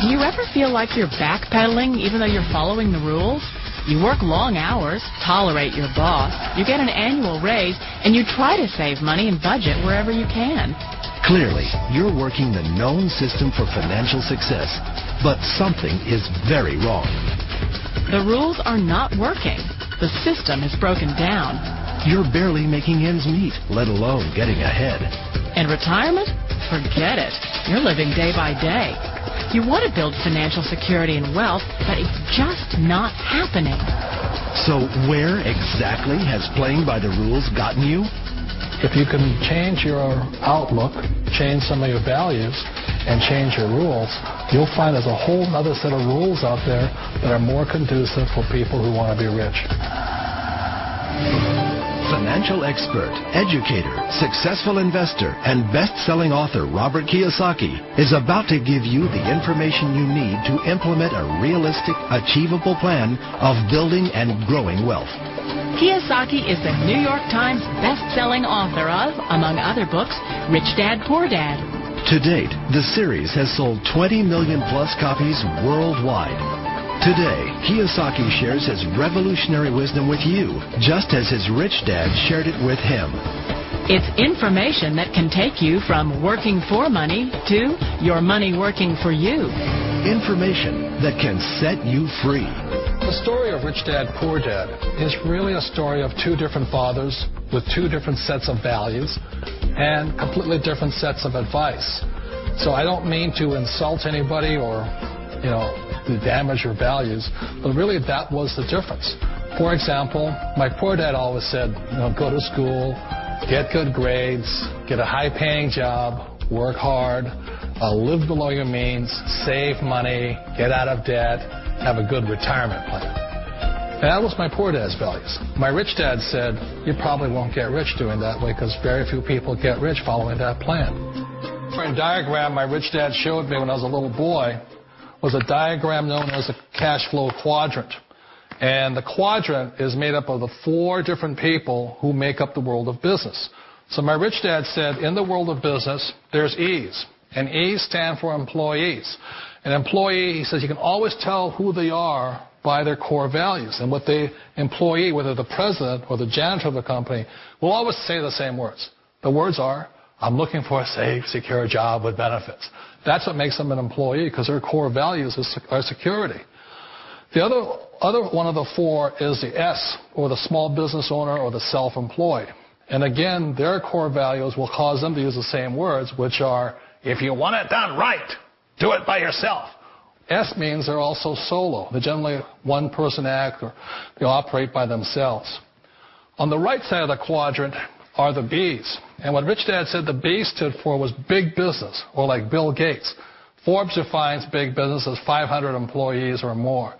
Do you ever feel like you're backpedaling even though you're following the rules? You work long hours, tolerate your boss, you get an annual raise, and you try to save money and budget wherever you can. Clearly, you're working the known system for financial success, but something is very wrong. The rules are not working. The system is broken down. You're barely making ends meet, let alone getting ahead. And retirement? Forget it. You're living day by day. You want to build financial security and wealth, but it's just not happening. So where exactly has playing by the rules gotten you? If you can change your outlook, change some of your values, and change your rules, you'll find there's a whole other set of rules out there that are more conducive for people who want to be rich. Financial expert, educator, successful investor, and best-selling author Robert Kiyosaki is about to give you the information you need to implement a realistic, achievable plan of building and growing wealth. Kiyosaki is the New York Times best-selling author of, among other books, Rich Dad, Poor Dad. To date, the series has sold 20 million-plus copies worldwide. Today, Kiyosaki shares his revolutionary wisdom with you, just as his rich dad shared it with him. It's information that can take you from working for money to your money working for you. Information that can set you free. The story of Rich Dad, Poor Dad is really a story of two different fathers with two different sets of values and completely different sets of advice. So I don't mean to insult anybody or, to damage your values, but really that was the difference. For example, my poor dad always said, go to school, get good grades, get a high-paying job, work hard, live below your means, save money, get out of debt, have a good retirement plan. And that was my poor dad's values. My rich dad said, you probably won't get rich doing that way because very few people get rich following that plan. A diagram my rich dad showed me when I was a little boy was a diagram known as a cash flow quadrant. And the quadrant is made up of the four different people who make up the world of business. So my rich dad said, in the world of business, there's E's. And E's stand for employees. An employee, he says, you can always tell who they are by their core values. And what the employee, whether the president or the janitor of the company, will always say the same words. The words are, I'm looking for a safe, secure job with benefits. That's what makes them an employee, because their core values are security. The other one of the four is the S, or the small business owner or the self-employed. And again, their core values will cause them to use the same words, which are, if you want it done right, do it by yourself. S means they're also solo. They're generally one-person act, or they operate by themselves. On the right side of the quadrant are the B's. And what Rich Dad said the B stood for was big business, or like Bill Gates. Forbes defines big business as 500 employees or more.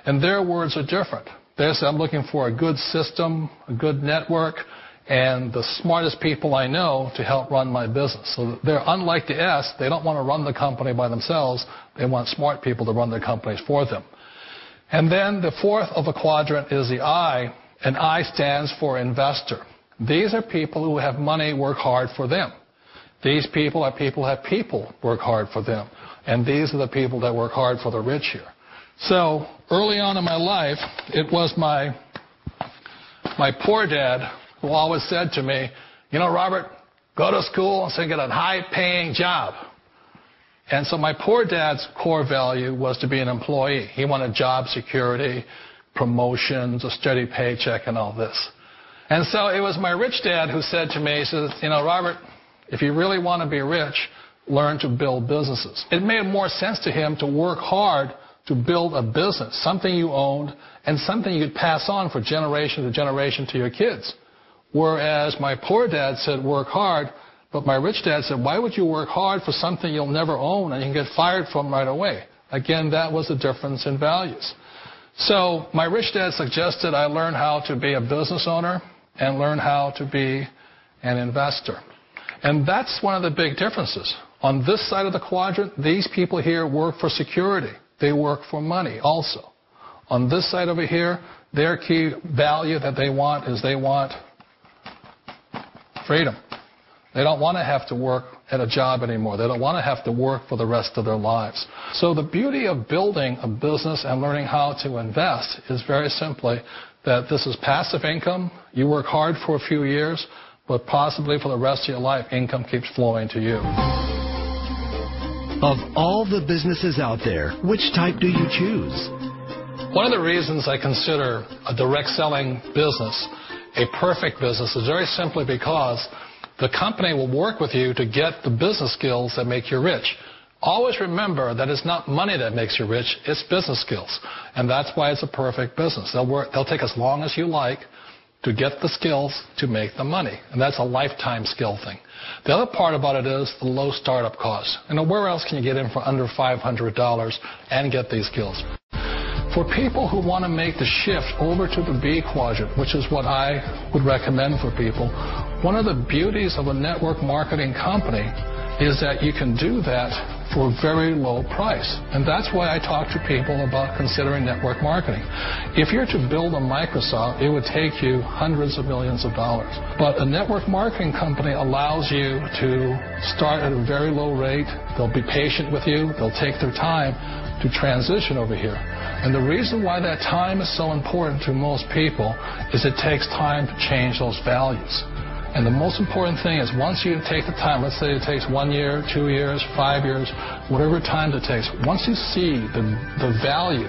And their words are different. They say, I'm looking for a good system, a good network, and the smartest people I know to help run my business. So they're unlike the S. They don't want to run the company by themselves. They want smart people to run their companies for them. And then the fourth of the quadrant is the I, and I stands for investor. These are people who have money work hard for them. These people are people who have people work hard for them. And these are the people that work hard for the rich here. So early on in my life, it was my poor dad who always said to me, Robert, go to school and get a high-paying job. And so my poor dad's core value was to be an employee. He wanted job security, promotions, a steady paycheck, and all this. And so it was my rich dad who said to me, he says, Robert, if you really want to be rich, learn to build businesses. It made more sense to him to work hard to build a business, something you owned and something you could pass on for generation to generation to your kids. Whereas my poor dad said work hard, but my rich dad said, why would you work hard for something you'll never own and you can get fired from right away? Again, that was the difference in values. So my rich dad suggested I learn how to be a business owner and learn how to be an investor. And that's one of the big differences. On this side of the quadrant, these people here work for security. They work for money also. On this side over here, their key value that they want is they want freedom. They don't want to have to work at a job anymore. They don't want to have to work for the rest of their lives. So the beauty of building a business and learning how to invest is very simply that this is passive income. You work hard for a few years, but possibly for the rest of your life, income keeps flowing to you. Of all the businesses out there, which type do you choose? One of the reasons I consider a direct selling business a perfect business is very simply because the company will work with you to get the business skills that make you rich. Always remember that it's not money that makes you rich, it's business skills. And that's why it's a perfect business. They'll take as long as you like to get the skills to make the money. And that's a lifetime skill thing. The other part about it is the low startup costs. Where else can you get in for under $500 and get these skills? For people who want to make the shift over to the B quadrant, which is what I would recommend for people, one of the beauties of a network marketing company is that you can do that for a very low price. And that's why I talk to people about considering network marketing. If you're to build a Microsoft, it would take you hundreds of millions of dollars. But a network marketing company allows you to start at a very low rate. They'll be patient with you. They'll take their time to transition over here. And the reason why that time is so important to most people is it takes time to change those values. And the most important thing is once you take the time, let's say it takes 1 year, 2 years, 5 years, whatever time it takes, once you see the value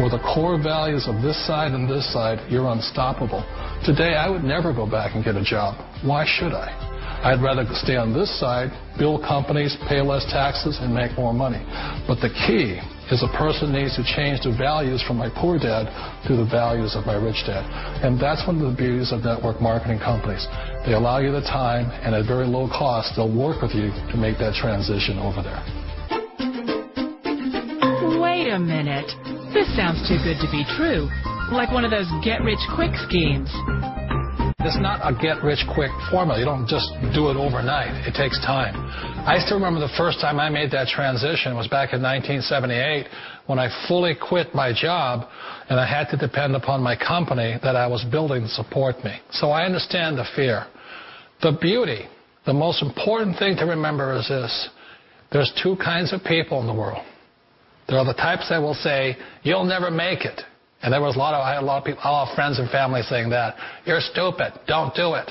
or the core values of this side and this side, you're unstoppable. Today, I would never go back and get a job. Why should I? I'd rather stay on this side, build companies, pay less taxes, and make more money. But the key is a person needs to change the values from my poor dad to the values of my rich dad. And that's one of the beauties of network marketing companies. They allow you the time, and at very low cost, they'll work with you to make that transition over there. Wait a minute. This sounds too good to be true. Like one of those get-rich-quick schemes. It's not a get-rich-quick formula. You don't just do it overnight. It takes time. I still remember the first time I made that transition was back in 1978 when I fully quit my job and I had to depend upon my company that I was building to support me. So I understand the fear. The beauty, the most important thing to remember is this. There's two kinds of people in the world. There are the types that will say, you'll never make it. And I had a lot of people, a lot of friends and family saying that. You're stupid. Don't do it.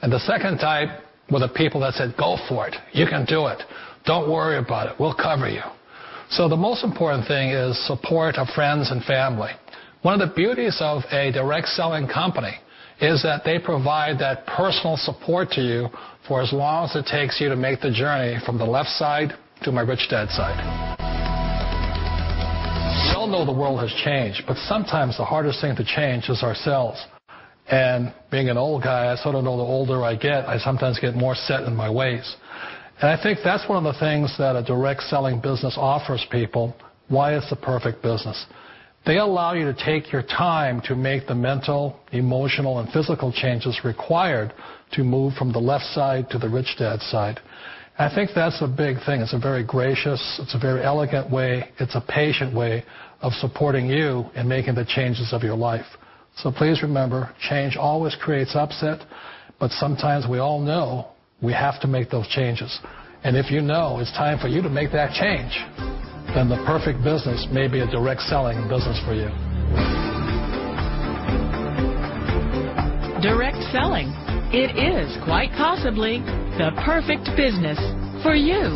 And the second type were the people that said, go for it. You can do it. Don't worry about it. We'll cover you. So the most important thing is support of friends and family. One of the beauties of a direct selling company is that they provide that personal support to you for as long as it takes you to make the journey from the left side to my rich dad side. We all know the world has changed, but sometimes the hardest thing to change is ourselves. And being an old guy, I sort of know the older I get, I sometimes get more set in my ways. And I think that's one of the things that a direct selling business offers people, why it's the perfect business. They allow you to take your time to make the mental, emotional, and physical changes required to move from the left side to the rich dad side. I think that's a big thing. It's a very gracious, it's a very elegant way, it's a patient way of supporting you in making the changes of your life. So please remember, change always creates upset, but sometimes we all know we have to make those changes. And if you know it's time for you to make that change, then the perfect business may be a direct selling business for you. Direct selling. It is quite possibly the perfect business for you.